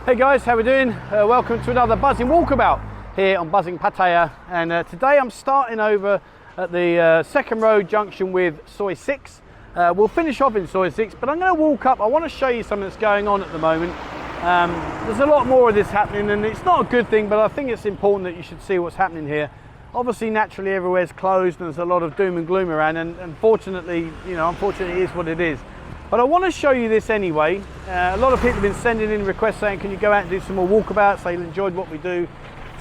Hey guys, how we doing? Welcome to another buzzing walkabout here on buzzing Pattaya, and today I'm starting over at the second road junction with Soi 6. We'll finish off in Soi 6, but I'm going to walk up. I want to show you something that's going on at the moment. There's a lot more of this happening, and it's not a good thing, but I think it's important that you should see what's happening here. Obviously, naturally, everywhere's closed and there's a lot of doom and gloom around, and unfortunately, unfortunately it is what it is. But I want to show you this anyway. A lot of people have been sending in requests saying, can you go out and do some more walkabouts? They enjoyed what we do.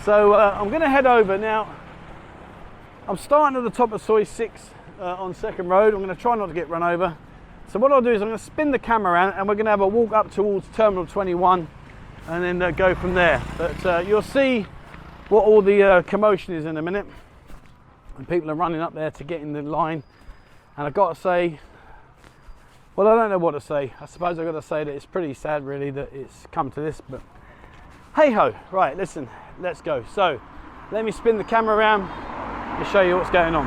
So I'm going to head over now. I'm starting at the top of Soi 6 on Second Road. I'm going to try not to get run over. So what I'll do is I'm going to spin the camera around and we're going to have a walk up towards Terminal 21 and then go from there. But you'll see what all the commotion is in a minute. And people are running up there to get in the line. And I've got to say, well, I don't know what to say. I suppose I've got to say that it's pretty sad, really, that it's come to this, but hey ho. Right, listen, let's go. So, let me spin the camera around and show you what's going on.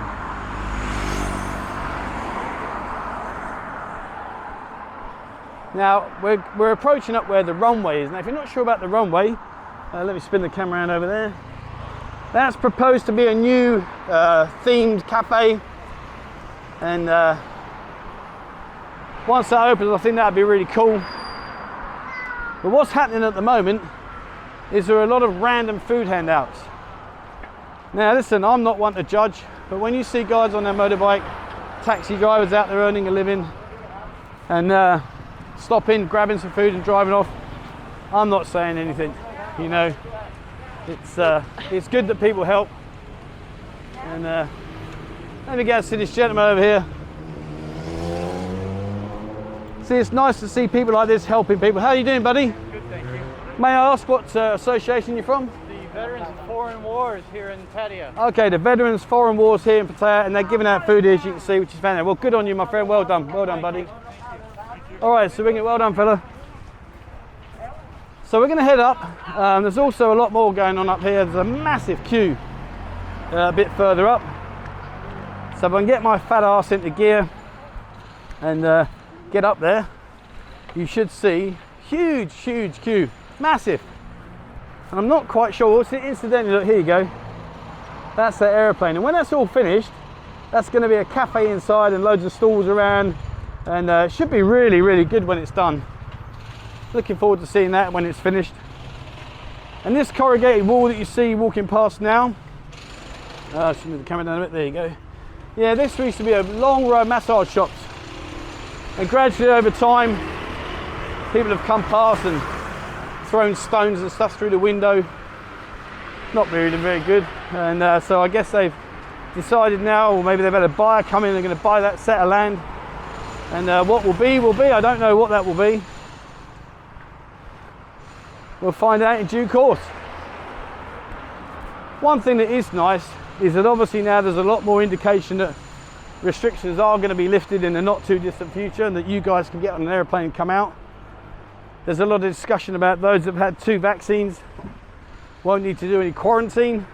Now, we're approaching up where the runway is. Now, if you're not sure about the runway, let me spin the camera around over there. That's proposed to be a new themed cafe, and once that opens, I think that'd be really cool. But what's happening at the moment is there are a lot of random food handouts. Now listen, I'm not one to judge, but when you see guys on their motorbike, taxi drivers out there earning a living and stopping, grabbing some food and driving off, I'm not saying anything. You know, it's good that people help. And let me go and see this gentleman over here. See, it's nice to see people like this helping people. How are you doing, buddy? Good, thank you. May I ask what association you're from? The Veterans of Foreign Wars here in Pattaya. Okay, the Veterans Foreign Wars here in Pattaya, and they're giving out food here, as you can see, which is fantastic. Well, good on you, my friend. Well done, buddy. All right, so well done, fella. So we're going to head up. There's also a lot more going on up here. There's a massive queue a bit further up. So if I can get my fat ass into gear and get up there, you should see huge queue, massive. And I'm not quite sure. Incidentally, look, here you go. That's the aeroplane, and when that's all finished, that's going to be a cafe inside and loads of stalls around, and it should be really good when it's done. Looking forward to seeing that when it's finished. And this corrugated wall that you see walking past now, should move the camera down a bit. There you go. Yeah, this used to be a long row of massage shops. And gradually over time, people have come past and thrown stones and stuff through the window. Not really very good. And so I guess they've decided now, or maybe they've had a buyer come in, they're going to buy that set of land. And what will be. I don't know what that will be. We'll find out in due course. One thing that is nice is that obviously now there's a lot more indication that restrictions are going to be lifted in the not too distant future, and that you guys can get on an airplane and come out. There's a lot of discussion about those that have had 2 vaccines won't need to do any quarantine.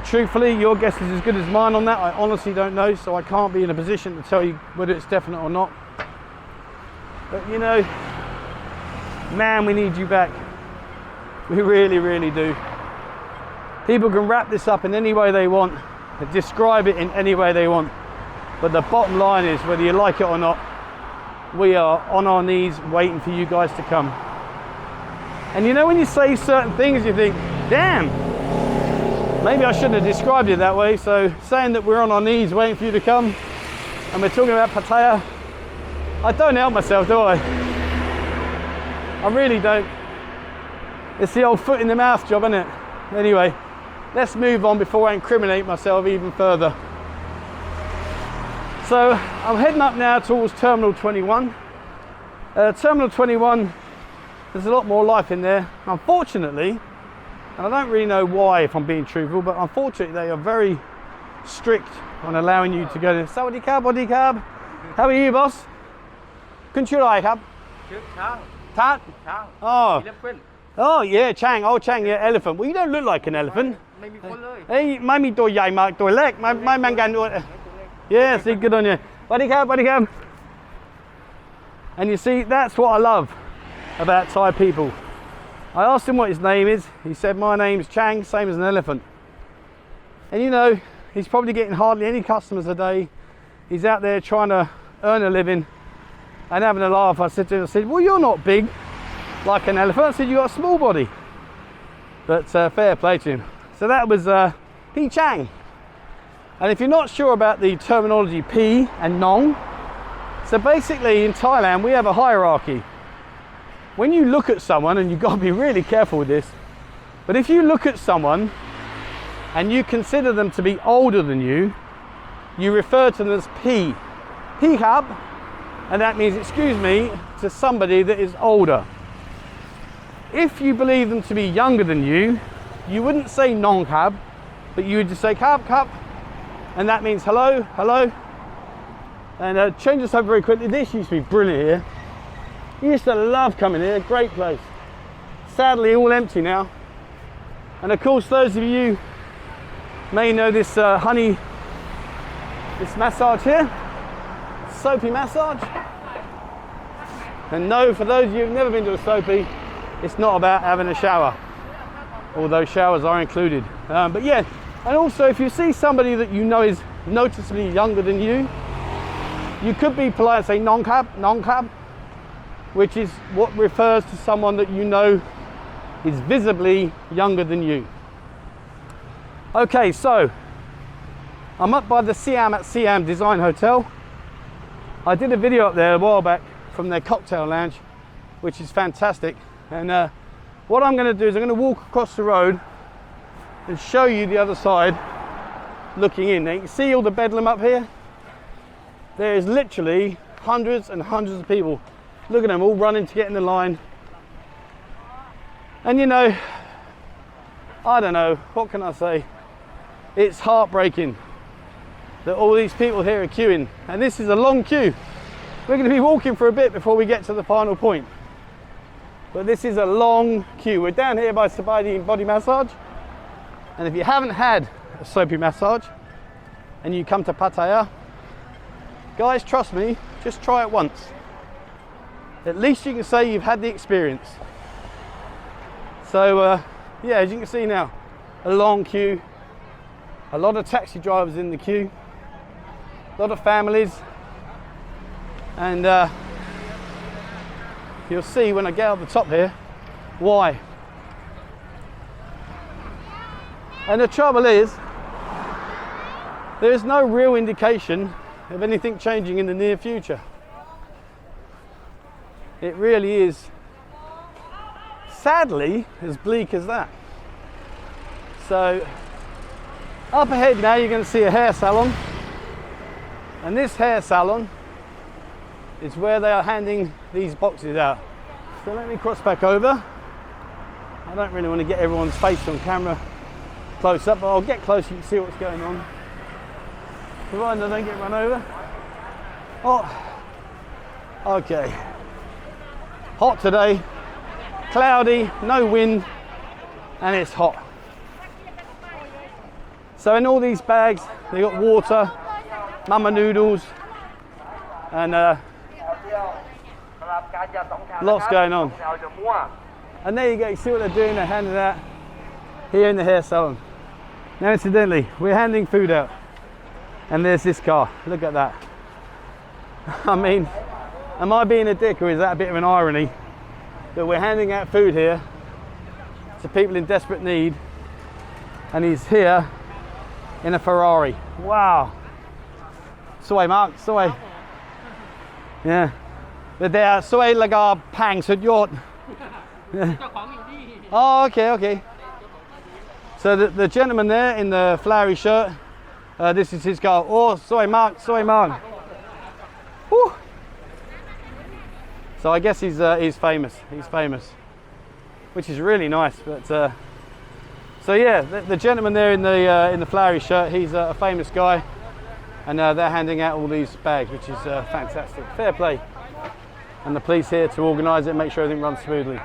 Truthfully, your guess is as good as mine on that. I honestly don't know, so I can't be in a position to tell you whether it's definite or not. But you know, man, we need you back. We really do. People can wrap this up in any way they want, describe it in any way they want, but the bottom line is, whether you like it or not, we are on our knees waiting for you guys to come. And you know, when you say certain things, you think, damn, maybe I shouldn't have described it that way. So saying that we're on our knees waiting for you to come, and we're talking about Pattaya, I don't help myself, do I? I really don't. It's the old foot in the mouth job, isn't it? Anyway, let's move on before I incriminate myself even further. So I'm heading up now towards Terminal 21. Terminal 21, there's a lot more life in there. Unfortunately, and I don't really know why, if I'm being truthful, but unfortunately they are very strict on allowing you to go to Sawadee Krab, Wadee Krab. How are you, boss? Kunchurai Krab? Tat? Oh. Elephant. Oh yeah, Chang. Oh Chang, yeah, elephant. Well, you don't look like an elephant. Hey, ไม่มีตัวใหญ่มากตัวเล็กไม่เหมือนกันด้วย Yeah, see, good on you. Buddy cab. And you see, that's what I love about Thai people. I asked him what his name is. He said, my name's Chang, same as an elephant. And you know, he's probably getting hardly any customers a day. He's out there trying to earn a living and having a laugh. I said to him, well, you're not big like an elephant. I said, you got a small body. But fair play to him. So that was P Chang. And if you're not sure about the terminology P and Nong, so basically in Thailand we have a hierarchy. When you look at someone, and you've got to be really careful with this, but if you look at someone and you consider them to be older than you, you refer to them as P. P hab, and that means, excuse me, to somebody that is older. If you believe them to be younger than you, you wouldn't say Nong hab, but you would just say Kap, Kap, and that means hello, hello. And change this up very quickly. This used to be brilliant here. You used to love coming here, great place. Sadly, all empty now. And of course, those of you may know this this massage here, soapy massage. And no, for those of you who've never been to a soapy, it's not about having a shower, although showers are included. But yeah, and also if you see somebody that you know is noticeably younger than you could be polite and say non cab, which is what refers to someone that you know is visibly younger than you. Okay, so I'm up by the Siam at Siam Design Hotel. I did a video up there a while back from their cocktail lounge, which is fantastic. And what I'm going to do is I'm going to walk across the road and show you the other side looking in. Now you can see all the bedlam up here. There is literally hundreds and hundreds of people. Look at them all running to get in the line. And you know, I don't know, what can I say? It's heartbreaking that all these people here are queuing. And this is a long queue. We're going to be walking for a bit before we get to the final point. But this is a long queue. We're down here by Sabaidi Body Massage. And if you haven't had a soapy massage and you come to Pattaya, guys, trust me, just try it once. At least you can say you've had the experience. So yeah, as you can see now, a long queue, a lot of taxi drivers in the queue, a lot of families, and you'll see when I get up the top here why. And the trouble is, there is no real indication of anything changing in the near future. It really is, sadly, as bleak as that. So up ahead now you're going to see a hair salon, and this hair salon is where they are handing these boxes out. So let me cross back over. I don't really want to get everyone's face on camera close up, but I'll get close, you can see what's going on. Provided I don't get run over. Oh, okay. Hot today, cloudy, no wind, and it's hot. So in all these bags, they got water, mama noodles, and lots going on. And there you go, you see what they're doing, they're handing out here in the hair salon. Now incidentally, we're handing food out, and there's this car, look at that. I mean, am I being a dick, or is that a bit of an irony that we're handing out food here to people in desperate need, and he's here in a Ferrari? Wow. Soy Mark, soy. Yeah. But they are soy laga pang sud yot. Oh, okay. So the gentleman there in the flowery shirt, this is his car. Oh, soy Mark. Whew. So I guess he's famous. He's famous, which is really nice. But so yeah, the gentleman there in the flowery shirt, he's a famous guy, and they're handing out all these bags, which is fantastic. Fair play, and the police here to organise it, and make sure everything runs smoothly.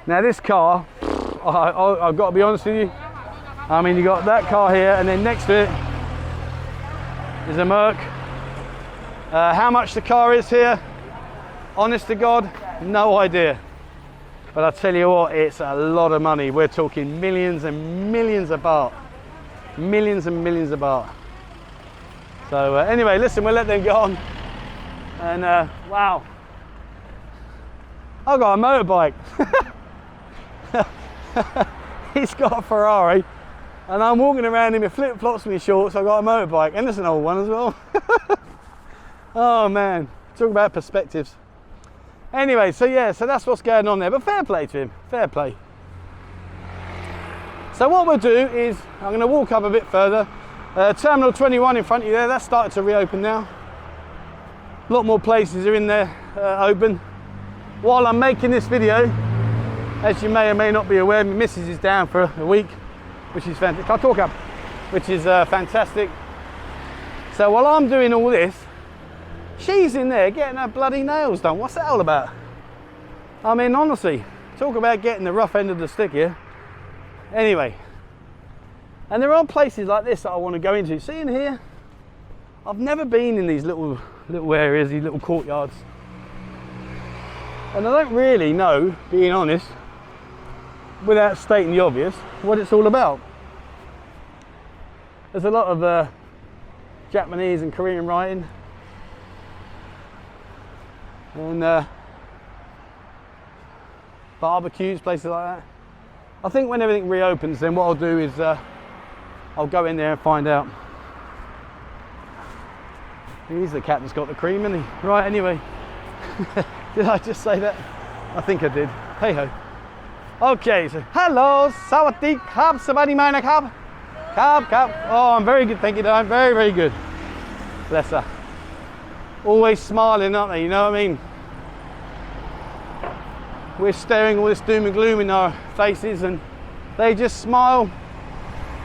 Now this car, I've got to be honest with you. I mean, you got that car here, and then next to it is a Merc. How much the car is here, honest to God, no idea. But I tell you what, it's a lot of money. We're talking millions and millions of baht. Millions and millions of baht. So anyway, listen, we'll let them get on. And wow, I've got a motorbike. He's got a Ferrari, and I'm walking around in my flip-flops and my shorts. I've got a motorbike, and it's an old one as well. Oh man, talk about perspectives. Anyway, so yeah, so that's what's going on there, but fair play to him, fair play. So what we'll do is, I'm going to walk up a bit further. Terminal 21 in front of you there, that's started to reopen now. A lot more places are in there open. While I'm making this video, as you may or may not be aware, my missus is down for a week, which is fantastic. Can't talk up, which is fantastic. So while I'm doing all this, she's in there getting her bloody nails done. What's that all about? I mean, honestly, talk about getting the rough end of the stick here. Anyway, and there are places like this that I want to go into. See in here, I've never been in these little areas, these little courtyards. And I don't really know, being honest, without stating the obvious, what it's all about. There's a lot of Japanese and Korean writing. And barbecues, places like that. I think when everything reopens, then what I'll do is I'll go in there and find out. He's the cat that's got the cream, isn't he? Right, anyway. Did I just say that? I think I did. Hey ho. Okay, so hello, sawadee krab, sabadi mana krab. Krab. Oh, I'm very good, thank you, darling. Very, very good. Bless her. Always smiling, aren't they? You know what I mean? We're staring all this doom and gloom in our faces, and they just smile,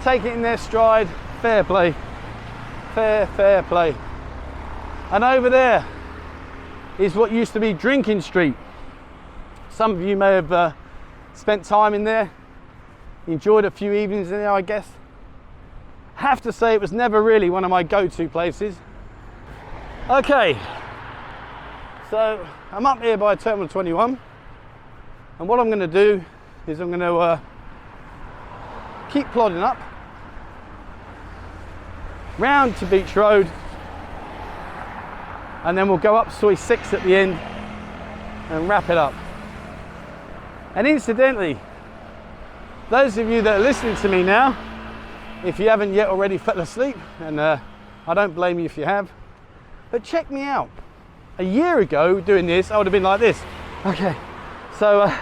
take it in their stride. Fair play. Fair play. And over there is what used to be Drinking Street. Some of you may have spent time in there, enjoyed a few evenings in there, I guess. Have to say it was never really one of my go-to places. Okay, so I'm up here by Terminal 21, and what I'm going to do is I'm going to keep plodding up round to Beach Road, and then we'll go up Soi 6 at the end and wrap it up. And incidentally, those of you that are listening to me now, if you haven't yet already fell asleep, and I don't blame you if you have, but check me out. A year ago doing this, I would have been like this. Okay, so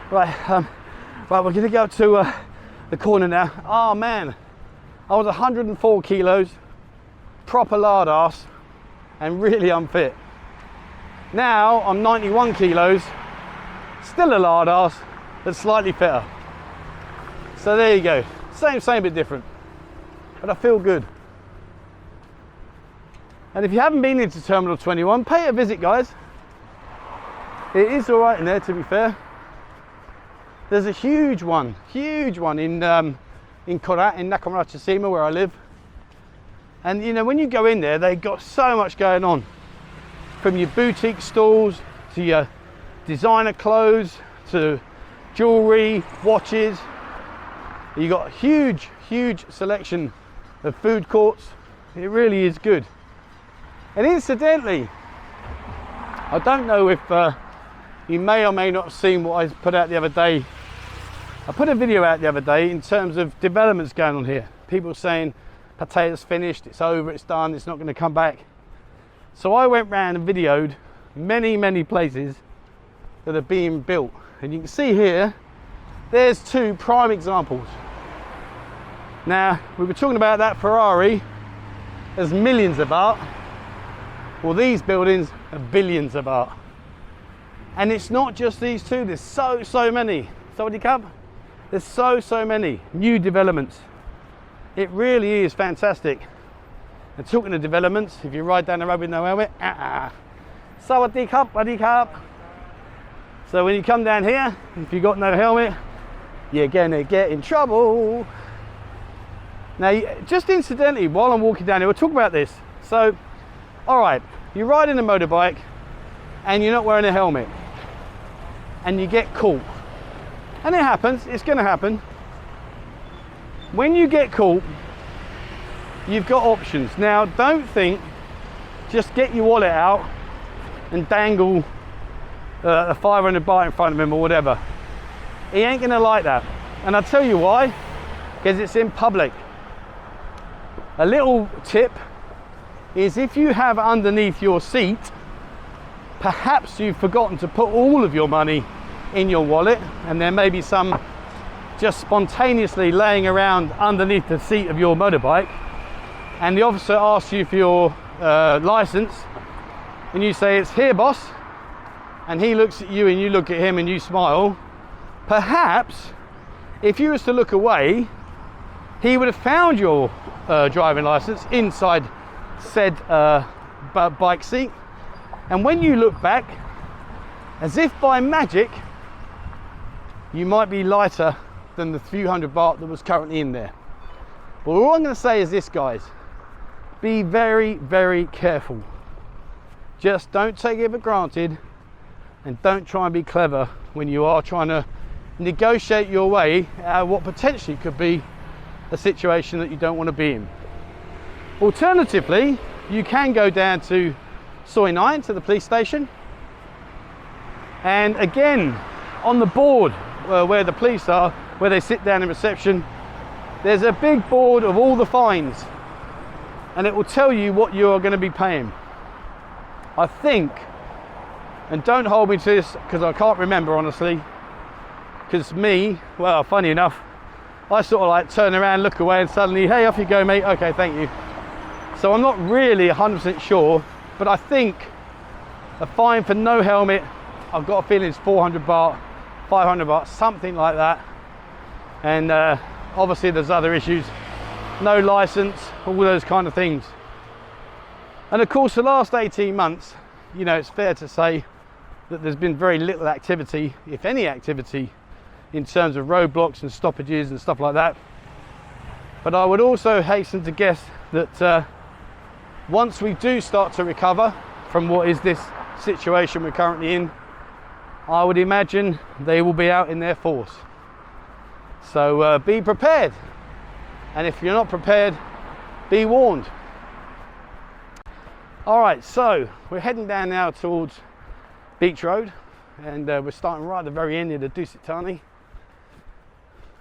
right, we're going to go up to the corner now. Oh man, I was 104 kilos, proper lard ass, and really unfit. Now I'm 91 kilos, still a lard ass, but slightly fitter. So there you go. Same bit different, but I feel good. And if you haven't been into Terminal 21, pay it a visit, guys. It is all right in there, to be fair. There's a huge one in Korat, in Nakamurachasima, where I live. And you know, when you go in there, they've got so much going on. From your boutique stalls, to your designer clothes, to jewelry, watches. You've got a huge selection of food courts. It really is good. And incidentally, I don't know if you may or may not have seen what I put out the other day. I put a video out the other day in terms of developments going on here. People saying Pattaya's finished, it's over, it's done, it's not going to come back. So I went round and videoed many places that are being built. And you can see here, there's two prime examples. Now, we were talking about that Ferrari, there's millions of baht. Well, these buildings are billions of baht. And it's not just these two, there's so many. Sawadee Krab. There's so many new developments. It really is fantastic. And talking of developments, if you ride down the road with no helmet, Sawadee Krab, Sawadee Krab. So when you come down here, if you've got no helmet, you're gonna get in trouble. Now, just incidentally, while I'm walking down here, we'll talk about this. So, all right, you're riding a motorbike and you're not wearing a helmet and you get caught. And it happens, it's going to happen. When you get caught, you've got options. Now, don't think just get your wallet out and dangle a 500 baht in front of him or whatever. He ain't going to like that. And I'll tell you why, because it's in public. A little tip is if you have underneath your seat, perhaps you've forgotten to put all of your money in your wallet, and there may be some just spontaneously laying around underneath the seat of your motorbike, and the officer asks you for your license, and you say, "It's here, boss," and he looks at you and you look at him and you smile. Perhaps if you was to look away, he would have found your driving license inside said bike seat, and when you look back, as if by magic, you might be lighter than the few hundred baht that was currently in there. But all I'm going to say is this, guys, be very, very careful. Just don't take it for granted, and don't try and be clever when you are trying to negotiate your way out of what potentially could be a situation that you don't want to be in. Alternatively, you can go down to Soi 9, to the police station, and again, on the board where the police are, where they sit down in reception, there's a big board of all the fines, and it will tell you what you are going to be paying. I think, and don't hold me to this because I can't remember honestly, because well, funny enough, I sort of like turn around, look away, and suddenly, hey, off you go, mate. Okay, thank you. So I'm not really 100% sure, but I think a fine for no helmet, I've got a feeling it's 400 baht, 500 baht, something like that. And obviously there's other issues, no license, all those kind of things. And of course, the last 18 months, you know, it's fair to say that there's been very little activity, if any activity, in terms of roadblocks and stoppages and stuff like that. But I would also hasten to guess that once we do start to recover from what is this situation we're currently in, I would imagine they will be out in their force. So be prepared, and if you're not prepared, be warned. All right, so we're heading down now towards Beach Road, and we're starting right at the very end near the Dusit Thani.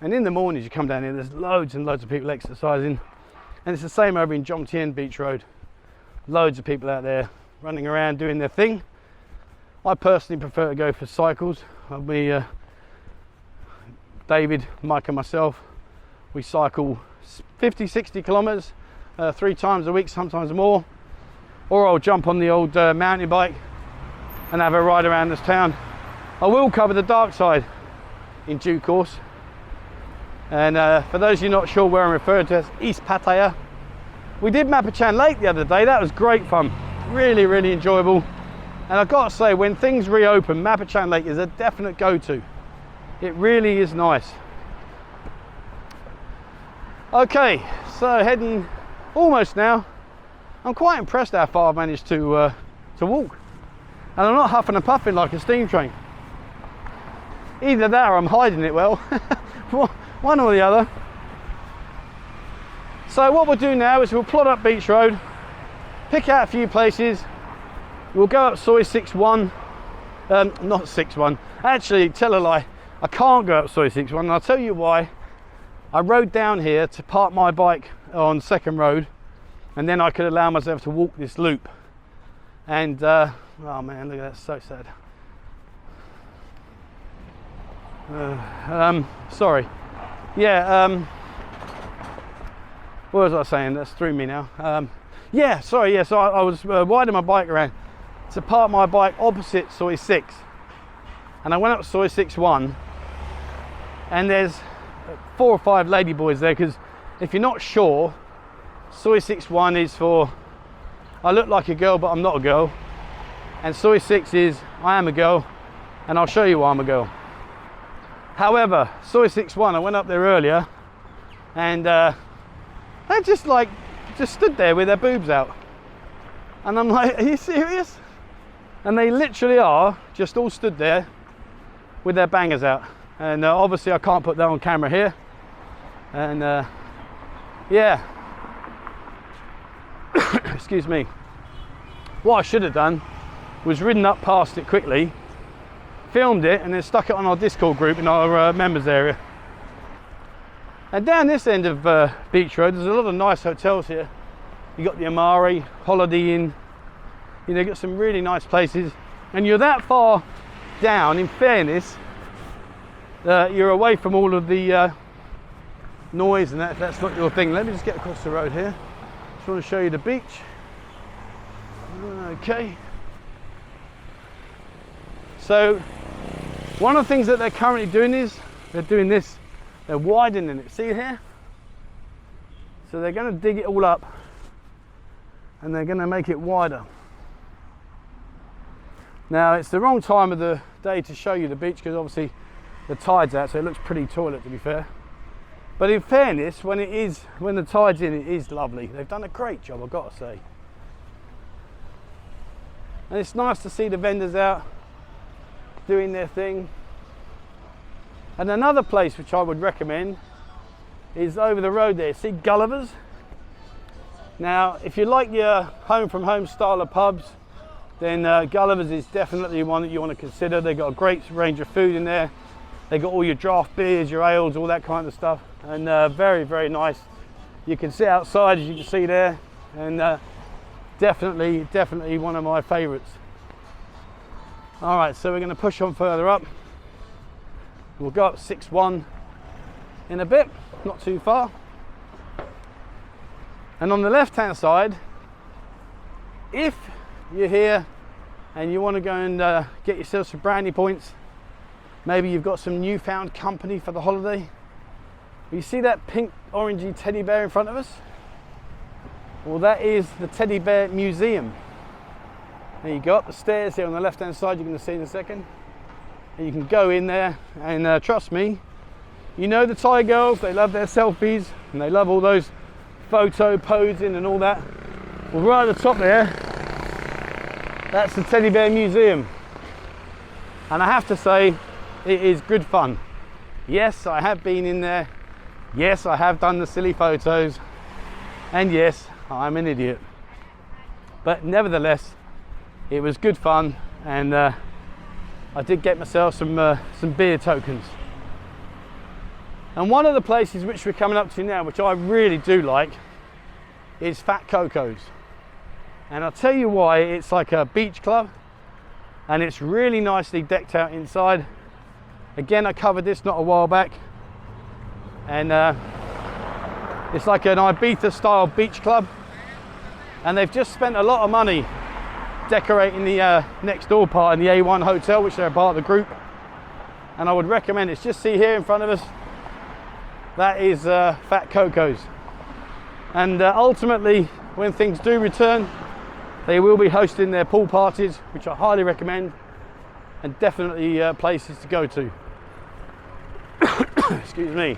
And in the mornings you come down here, there's loads and loads of people exercising, and it's the same over in Jomtien Beach Road. Loads of people out there running around doing their thing. I personally prefer to go for cycles. David, Mike and myself, we cycle 50-60 kilometers 3 times a week, sometimes more, or I'll jump on the old mountain bike and have a ride around this town. I will cover the dark side in due course, and for those of you not sure where I'm referring to, it's East Pattaya. We did Mapachan Lake the other day. That was great fun, really, really enjoyable. And I've got to say, when things reopen, Mapachan Lake is a definite go-to. It really is nice. Okay, so heading almost now. I'm quite impressed how far I've managed to walk. And I'm not huffing and puffing like a steam train. Either that or I'm hiding it well. One or the other. So what we'll do now is we'll plot up Beach Road, pick out a few places. We'll go up Soi 61, not 61, actually tell a lie, I can't go up Soi 61, and I'll tell you why. I rode down here to park my bike on Second Road, and then I could allow myself to walk this loop. And, oh man, look at that, so sad. Sorry. Yeah, what was I saying? That's threw me now. Yeah, sorry, yeah, so I was riding my bike around to park my bike opposite Soi 6, and I went up Soi 61, and there's 4 or 5 lady boys there, because if you're not sure, Soi 61 is for I look like a girl but I'm not a girl, and Soi 6 is I am a girl and I'll show you why I'm a girl. However, Soi 61, I went up there earlier, and they just stood there with their boobs out, and I'm like, are you serious? And they literally are just all stood there with their bangers out. And obviously I can't put that on camera here. And yeah, excuse me. What I should have done was ridden up past it quickly, filmed it, and then stuck it on our Discord group in our members area. And down this end of Beach Road, there's a lot of nice hotels here. You got the Amari, Holiday Inn. You know, you got some really nice places. And you're that far down, in fairness, you're away from all of the noise, and that's not your thing. Let me just get across the road here. Just want to show you the beach. Okay. So one of the things that they're currently doing is they're doing this. They're widening it. See here? So they're going to dig it all up, and they're going to make it wider. Now it's the wrong time of the day to show you the beach because obviously the tide's out, so it looks pretty toilet, to be fair. But in fairness, when the tide's in, it is lovely. They've done a great job, I've got to say. And it's nice to see the vendors out doing their thing. And another place which I would recommend is over the road there. See Gulliver's? Now, if you like your home from home style of pubs, then Gulliver's is definitely one that you want to consider. They've got a great range of food in there. They've got all your draft beers, your ales, all that kind of stuff. And very, very nice. You can sit outside, as you can see there. And definitely one of my favourites. All right, so we're going to push on further up. We'll go up 6-1 in a bit, not too far. And on the left-hand side, if you're here and you want to go and get yourself some brandy points, maybe you've got some newfound company for the holiday. You see that pink orangey teddy bear in front of us? Well, that is the Teddy Bear Museum. Now you go up the stairs here on the left hand side, you're going to see in a second. And you can go in there, and trust me, you know the Thai girls, they love their selfies and they love all those photo posing and all that. Well, right at the top there, that's the Teddy Bear Museum. And I have to say, it is good fun. Yes, I have been in there. Yes, I have done the silly photos. And yes, I'm an idiot. But nevertheless, it was good fun, and I did get myself some beer tokens. And one of the places which we're coming up to now, which I really do like, is Fat Coco's. And I'll tell you why. It's like a beach club, and it's really nicely decked out inside. Again, I covered this not a while back, and it's like an Ibiza style beach club, and they've just spent a lot of money decorating the next door part in the A1 hotel, which they're a part of the group. And I would recommend it. Just see here in front of us, that is Fat Coco's. And ultimately, when things do return, they will be hosting their pool parties, which I highly recommend, and definitely places to go to. Excuse me.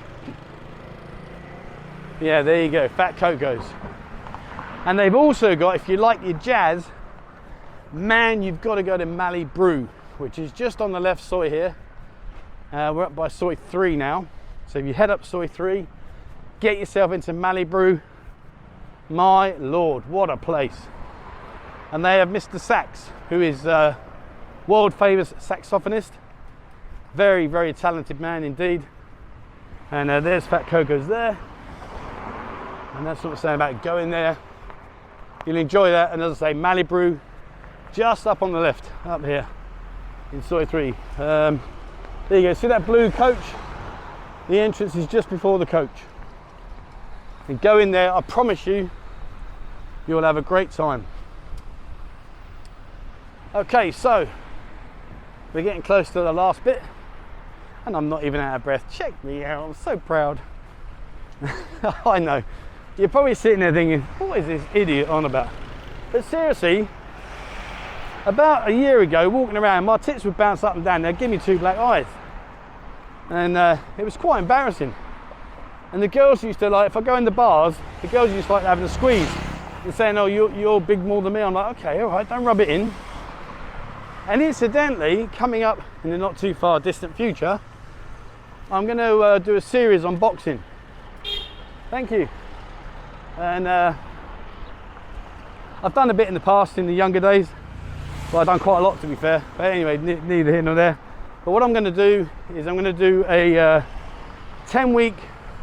Yeah, there you go, Fat Coco's. And they've also got, if you like your jazz, man, you've got to go to Mali Brew, which is just on the left soi here. We're up by soi 3 now. So if you head up soi 3, get yourself into Mali Brew. My Lord, what a place. And they have Mr. Sax, who is world famous saxophonist. Very, very talented man indeed. And there's Fat Coco's there. And that's what I'm saying about going there. You'll enjoy that. And as I say, Mali Brew, just up on the left, up here in soi 3. There you go, see that blue coach? The entrance is just before the coach. And go in there, I promise you, you'll have a great time. Okay, so we're getting close to the last bit, and I'm not even out of breath. Check me out, I'm so proud. I know, you're probably sitting there thinking, what is this idiot on about? But seriously, about a year ago, walking around, my tits would bounce up and down, they'd give me 2 black eyes. And it was quite embarrassing. And the girls used to, like, if I go in the bars, the girls used to like having a squeeze and saying, oh, you're big more than me. I'm like, okay, all right, don't rub it in. And incidentally, coming up in the not too far distant future, I'm going to do a series on boxing. Thank you. And I've done a bit in the past, in the younger days. Well, I've done quite a lot, to be fair. But anyway, neither here nor there. But what I'm going to do is I'm going to do a 10-week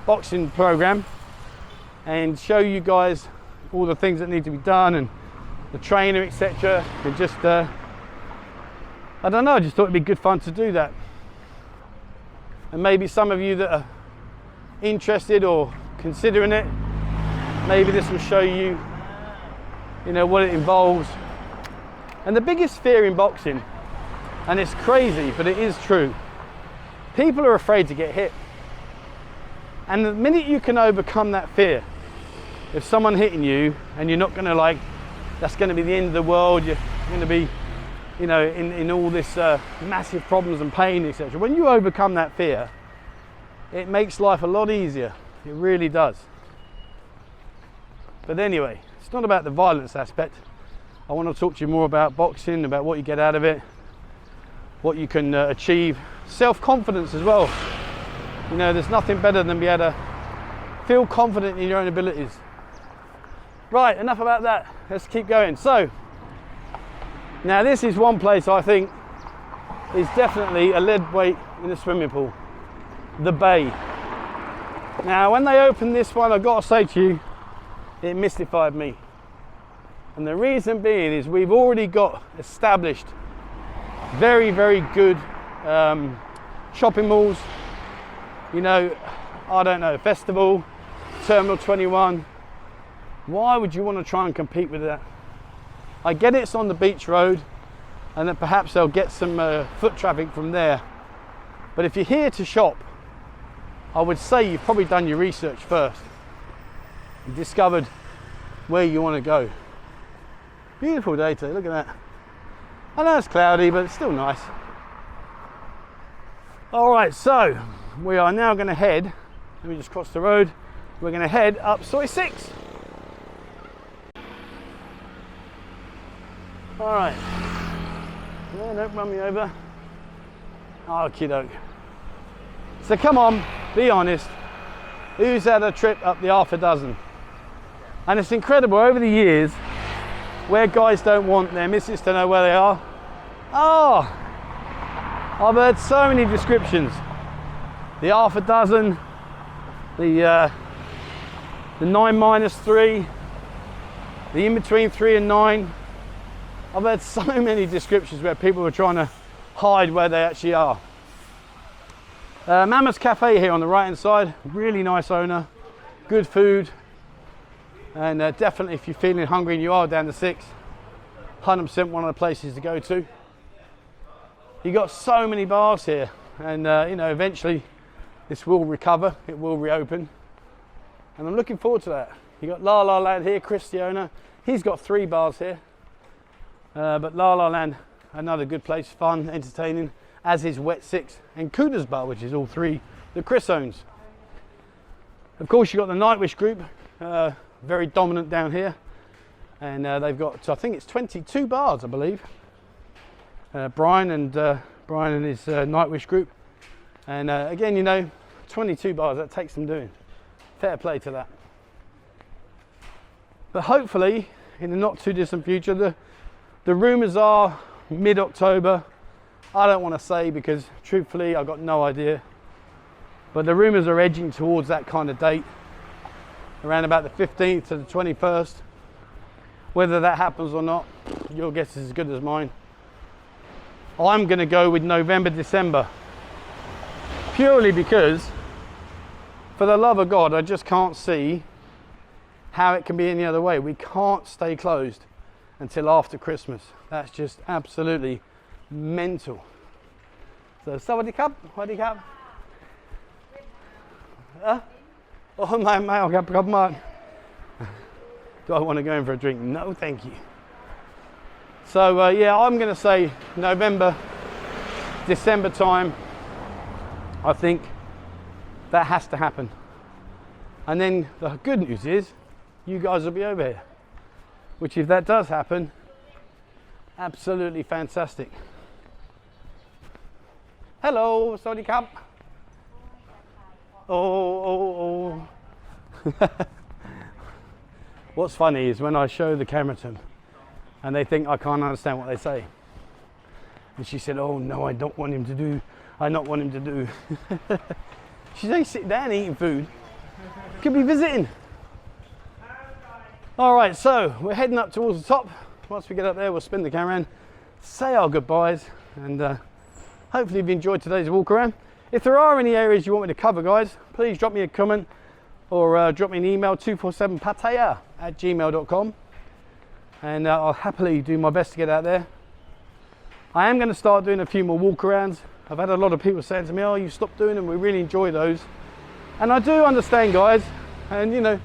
boxing program and show you guys all the things that need to be done and the trainer, etc. And just, I don't know, I just thought it'd be good fun to do that. And maybe some of you that are interested or considering it, maybe this will show you, you know, what it involves. And the biggest fear in boxing, and it's crazy, but it is true, people are afraid to get hit. And the minute you can overcome that fear, if someone hitting you and you're not going to like, that's going to be the end of the world, you're going to be, you know, in all this massive problems and pain, etc. When you overcome that fear, it makes life a lot easier. It really does. But anyway, it's not about the violence aspect. I want to talk to you more about boxing, about what you get out of it, what you can achieve, self-confidence as well. You know, there's nothing better than be able to feel confident in your own abilities. Right, enough about that. Let's keep going. So, now this is one place I think is definitely a lead weight in the swimming pool, the Bay. Now, when they opened this one, I've got to say to you, it mystified me. And the reason being is we've already got established very, very good shopping malls. You know, I don't know, Festival, Terminal 21. Why would you want to try and compete with that? I get it's on the beach road and that perhaps they'll get some foot traffic from there. But if you're here to shop, I would say you've probably done your research first and discovered where you want to go. Beautiful day today, look at that. I know it's cloudy, but it's still nice. All right, so we are now going to head, let me just cross the road, we're going to head up Soi 6. All right, yeah, don't run me over. Okie doke. So come on, be honest, who's had a trip up the half a dozen? And it's incredible over the years where guys don't want their missus to know where they are. Oh, I've heard so many descriptions. The half a dozen, the 9-3, the in between 3 and 9. I've heard so many descriptions where people are trying to hide where they actually are. Mama's Cafe here on the right hand side, really nice owner, good food, and definitely if you're feeling hungry and you are down to 6, 100% one of the places to go to. You got so many bars here, and you know, eventually this will recover, it will reopen, and I'm looking forward to that. You got La La Land here, Chris the owner, he's got 3 bars here, but La La Land, another good place, fun, entertaining, as is Wet 6 and Kuda's Bar, which is all 3 that Chris owns. Of course, you've got the Nightwish group, very dominant down here, and they've got, I think it's 22 bars, I believe. Brian and his Nightwish group, and again, you know, 22 bars, that takes some doing. Fair play to that. But hopefully, in the not too distant future, the rumours are mid-October. I don't want to say because truthfully I've got no idea, but the rumours are edging towards that kind of date, around about the 15th to the 21st. Whether that happens or not, your guess is as good as mine. I'm going to go with November, December, purely because, for the love of God, I just can't see how it can be any other way. We can't stay closed until after Christmas. That's just absolutely mental. So, sawadee krap, sawadee krap. Oh my, I'll get a mark. Do I want to go in for a drink? No, thank you. So yeah, I'm going to say November, December time. I think that has to happen. And then the good news is, you guys will be over here. Which, if that does happen, absolutely fantastic. Hello, sawadee krap. Oh. What's funny is when I show the camera to them and they think I can't understand what they say. And she said, oh no, I don't want him to do. She said, sit down eating food. Could be visiting. All right, so we're heading up towards the top. Once we get up there, we'll spin the camera around, say our goodbyes, and hopefully you've enjoyed today's walk around. If there are any areas you want me to cover, guys, please drop me a comment or drop me an email, 247pattaya@gmail.com, and I'll happily do my best to get out there. I am going to start doing a few more walk arounds. I've had a lot of people saying to me, oh, you stopped doing them, we really enjoy those. And I do understand, guys, and you know,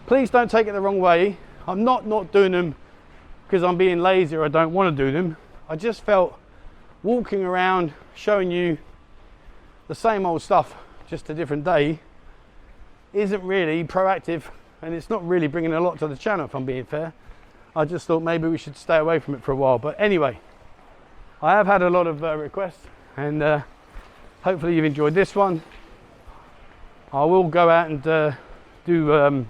please don't take it the wrong way. I'm not doing them because I'm being lazy or I don't want to do them. I just felt walking around showing you the same old stuff, just a different day, isn't really proactive, and it's not really bringing a lot to the channel, if I'm being fair. I just thought maybe we should stay away from it for a while. But anyway, I have had a lot of requests, and hopefully you've enjoyed this one. I will go out and do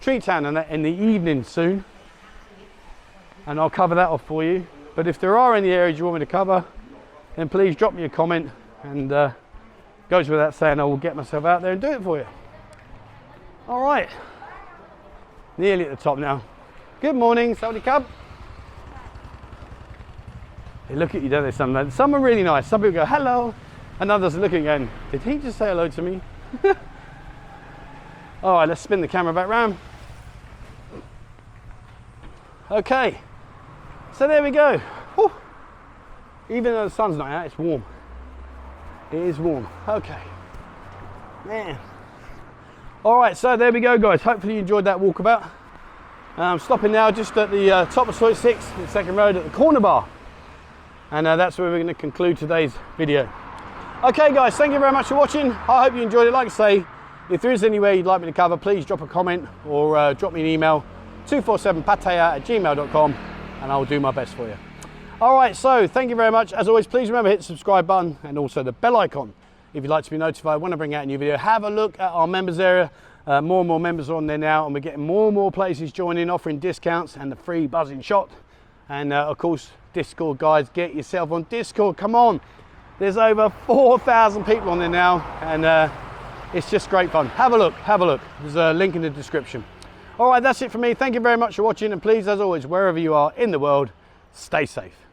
Tree Town in the evening soon, and I'll cover that off for you. But if there are any areas you want me to cover, then please drop me a comment, and goes without saying I will get myself out there and do it for you. All right, nearly at the top now. Good morning, Saudi Cub. They look at you, don't they? Some are really nice. Some people go hello, and others are looking going, did he just say hello to me? All right, let's spin the camera back round. Okay, so there we go. Whew. Even though the sun's not out, it's warm. It is warm. Okay, man. All right, so there we go, guys. Hopefully you enjoyed that walkabout. I'm stopping now just at the top of Soi 6, the second road at the corner bar. And that's where we're going to conclude today's video. Okay, guys, thank you very much for watching. I hope you enjoyed it. Like I say, if there is anywhere you'd like me to cover, please drop a comment or drop me an email, 247pattaya@gmail.com, and I'll do my best for you. All right, so thank you very much. As always, please remember, hit the subscribe button and also the bell icon if you'd like to be notified when I bring out a new video. Have a look at our members area. More and more members are on there now, and we're getting more and more places joining, offering discounts and the free buzzing shot. And of course, Discord, guys, get yourself on Discord. Come on, there's over 4,000 people on there now, and it's just great fun. Have a look. There's a link in the description. All right, that's it for me. Thank you very much for watching, and please, as always, wherever you are in the world, stay safe.